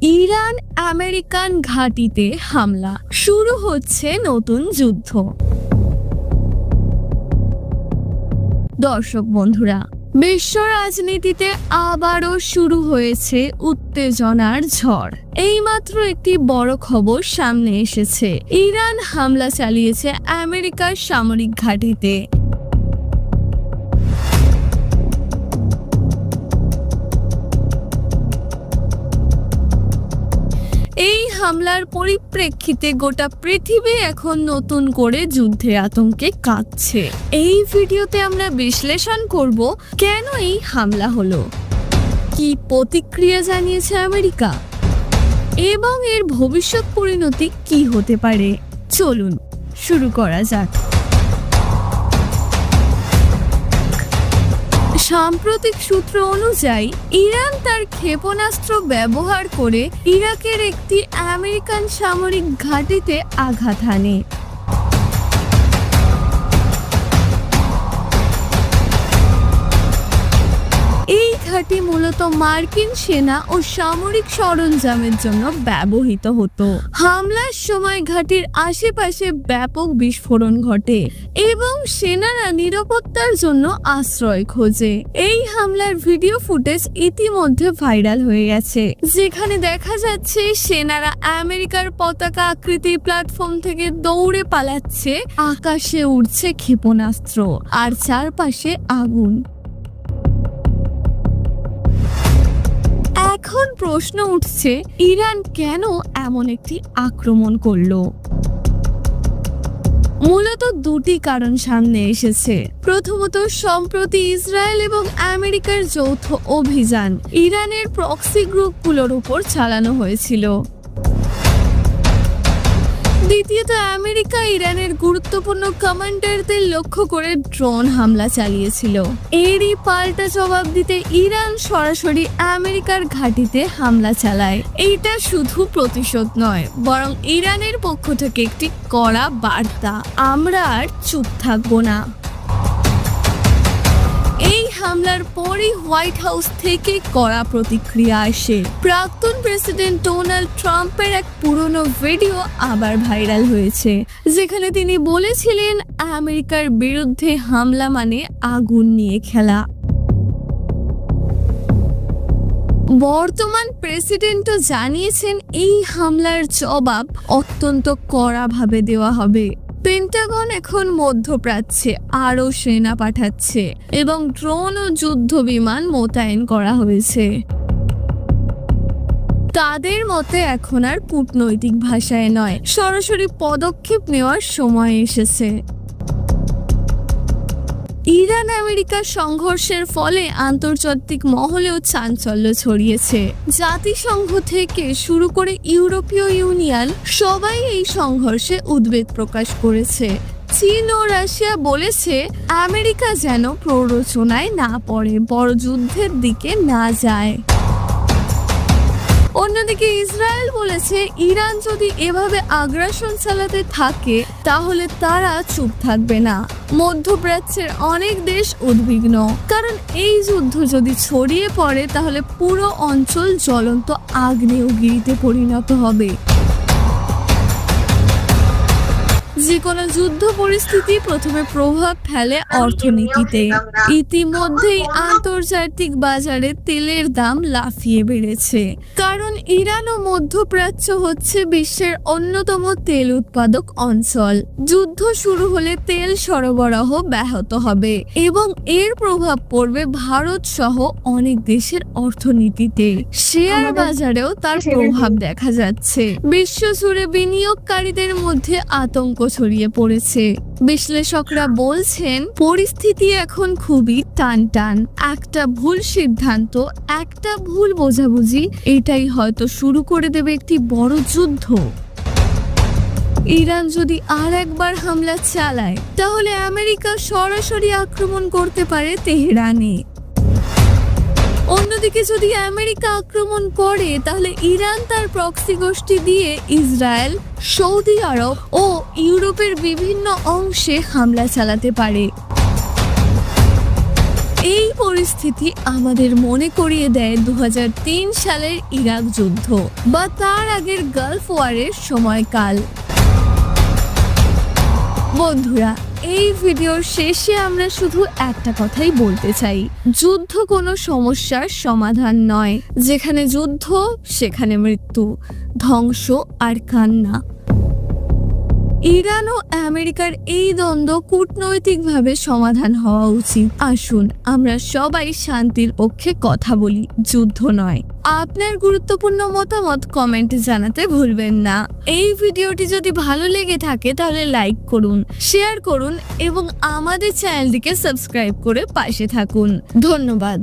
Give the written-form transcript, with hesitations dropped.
Iran American ঘাঁটিতে হামলা, শুরু হচ্ছে নতুন যুদ্ধ। দর্শক বন্ধুরা, বিশ্ব রাজনীতিতে আবারও শুরু হয়েছে উত্তেজনার ঝড়। এইমাত্র একটি বড় খবর সামনে এসেছে। ইরান হামলা চালিয়েছে আমেরিকার সামরিক ঘাঁটিতে। এই হামলার পরিপ্রেক্ষিতে গোটা পৃথিবী এখন নতুন করে যুদ্ধের আতঙ্কে কাঁপছে। এই ভিডিওতে আমরা বিশ্লেষণ করব কেন এই হামলা হলো, কি প্রতিক্রিয়া জানিয়েছে আমেরিকা এবং এর ভবিষ্যৎ পরিণতি কি হতে পারে। চলুন শুরু করা যাক। সাম্প্রতিক সূত্র অনুযায়ী ইরান তার ক্ষেপণাস্ত্র ব্যবহার করে ইরাকের একটি আমেরিকান সামরিক ঘাঁটিতে আঘাত হানে। এই ঘাঁটি মূলত মার্কিন সেনা ও সামরিক সরঞ্জামের জন্য ব্যবহৃত হতো। হামলার সময় ঘাঁটির আশেপাশে ব্যাপক বিস্ফোরণ ঘটে এবং সেনারা নিরাপত্তার জন্য আশ্রয় খোঁজে। এই হামলার ভিডিও ফুটেজ ইতিমধ্যে ভাইরাল হয়ে গেছে, যেখানে দেখা যাচ্ছে সেনারা আমেরিকার পতাকা আকৃতির প্ল্যাটফর্ম থেকে দৌড়ে পালাচ্ছে, আকাশে উড়ছে ক্ষেপণাস্ত্র আর চারপাশে আগুন। এখন প্রশ্ন উঠছে, ইরান কেন এমন একটি আক্রমণ করলো? মূলত দুটি কারণ সামনে এসেছে। প্রথমত, সম্প্রতি ইসরায়েল এবং আমেরিকার যৌথ অভিযান ইরানের প্রক্সি গ্রুপগুলোর উপর চালানো হয়েছিল। দ্বিতীয়ত, আমেরিকা ইরানের গুরুত্বপূর্ণ কমান্ডারদের লক্ষ্য করে ড্রোন হামলা চালিয়েছিল। এরই পাল্টা জবাব দিতে ইরান সরাসরি আমেরিকার ঘাঁটিতে হামলা চালায়। এইটা শুধু প্রতিশোধ নয়, বরং ইরানের পক্ষ থেকে একটি কড়া বার্তা, আমরা আর চুপ থাকবো না। এই হামলার পরই হোয়াইট হাউস থেকে কড়া প্রতিক্রিয়া আসে। প্রাক্তন প্রেসিডেন্ট ডোনাল্ড ট্রাম্পের এক পুরনো ভিডিও আবার ভাইরাল হয়েছে, যেখানে তিনি বলেছিলেন আমেরিকার বিরুদ্ধে হামলা মানে আগুন নিয়ে খেলা। বর্তমান প্রেসিডেন্টও জানিয়েছেন এই হামলার জবাব অত্যন্ত কড়াভাবে দেওয়া হবে। পেন্টাগন এখন মধ্যপ্রাচ্যে আরও সেনা পাঠাচ্ছে এবং ড্রোন ও যুদ্ধ বিমান মোতায়েন করা হয়েছে। তাদের মতে এখন আর কূটনৈতিক ভাষায় নয়, সরাসরি পদক্ষেপ নেওয়ার সময় এসেছে। ইরান আমেরিকা সংঘর্ষের ফলে আন্তর্জাতিক মহলেও চাঞ্চল্য ছড়িয়েছে। জাতিসংঘ থেকে শুরু করে ইউরোপীয় ইউনিয়ন সবাই এই সংঘর্ষে উদ্বেগ প্রকাশ করেছে। চীন ও রাশিয়া বলেছে আমেরিকা যেন প্ররোচনায় না পড়ে, বড় যুদ্ধের দিকে না যায়। অন্যদিকে ইসরায়েল বলেছে ইরান যদি এভাবে আগ্রাসন চালাতে থাকে তাহলে তারা চুপ থাকবে না। মধ্যপ্রাচ্যের অনেক দেশ উদ্বিগ্ন, কারণ এই যুদ্ধ যদি ছড়িয়ে পড়ে তাহলে পুরো অঞ্চল জ্বলন্ত আগ্নেয়গিরিতে পরিণত হবে। যে কোনো যুদ্ধ পরিস্থিতি প্রথমে প্রভাব ফেলে অর্থনীতিতে। ইতিমধ্যেই আন্তর্জাতিক বাজারে তেলের দাম লাফিয়ে বেড়েছে, কারণ ইরান ও মধ্যপ্রাচ্য হচ্ছে বিশ্বের অন্যতম তেল উৎপাদক অঞ্চল। যুদ্ধ শুরু হলে তেল সরবরাহ ব্যাহত হবে এবং এর প্রভাব পড়বে ভারত সহ অনেক দেশের অর্থনীতিতে। শেয়ার বাজারেও তার প্রভাব দেখা যাচ্ছে। বিশ্বজুড়ে বিনিয়োগকারীদের মধ্যে আতঙ্ক ছড়িয়ে পড়েছে। বিশ্লেষকরা বলছেন পরিস্থিতি এখন খুবই টানটান। একটা ভুল সিদ্ধান্ত, একটা ভুল বোঝাবুঝি, এটাই হয়তো শুরু করে দেবে একটি বড় যুদ্ধ। ইরান যদি আর একবার হামলা চালায় তাহলে আমেরিকা সরাসরি আক্রমণ করতে পারে তেহরানে। অন্যদিকে যদি আমেরিকা আক্রমণ করে তাহলে ইরান তার প্রক্সি গোষ্ঠী দিয়ে ইসরায়েল, সৌদি আরব ও ইউরোপের বিভিন্ন অংশে হামলা চালাতে পারে। এই পরিস্থিতি আমাদের মনে করিয়ে দেয় 2003 সালের ইরাক যুদ্ধ বা তার আগের গালফ ওয়ারের সময়কাল। বন্ধুরা, এই ভিডিওর শেষে আমরা শুধু একটা কথাই বলতে চাই, যুদ্ধ কোনো সমস্যার সমাধান নয়। যেখানে যুদ্ধ সেখানে মৃত্যু, ধ্বংস আর কান্না। ইরান ও আমেরিকার এই দ্বন্দ্ব কূটনৈতিকভাবে সমাধান হওয়া উচিত। আসুন আমরা সবাই শান্তির পক্ষে কথা বলি, যুদ্ধ নয়। আপনার গুরুত্বপূর্ণ মতামত কমেন্টে জানাতে ভুলবেন না। এই ভিডিওটি যদি ভালো লেগে থাকে তাহলে লাইক করুন, শেয়ার করুন এবং আমাদের চ্যানেলটিকে সাবস্ক্রাইব করে পাশে থাকুন। ধন্যবাদ।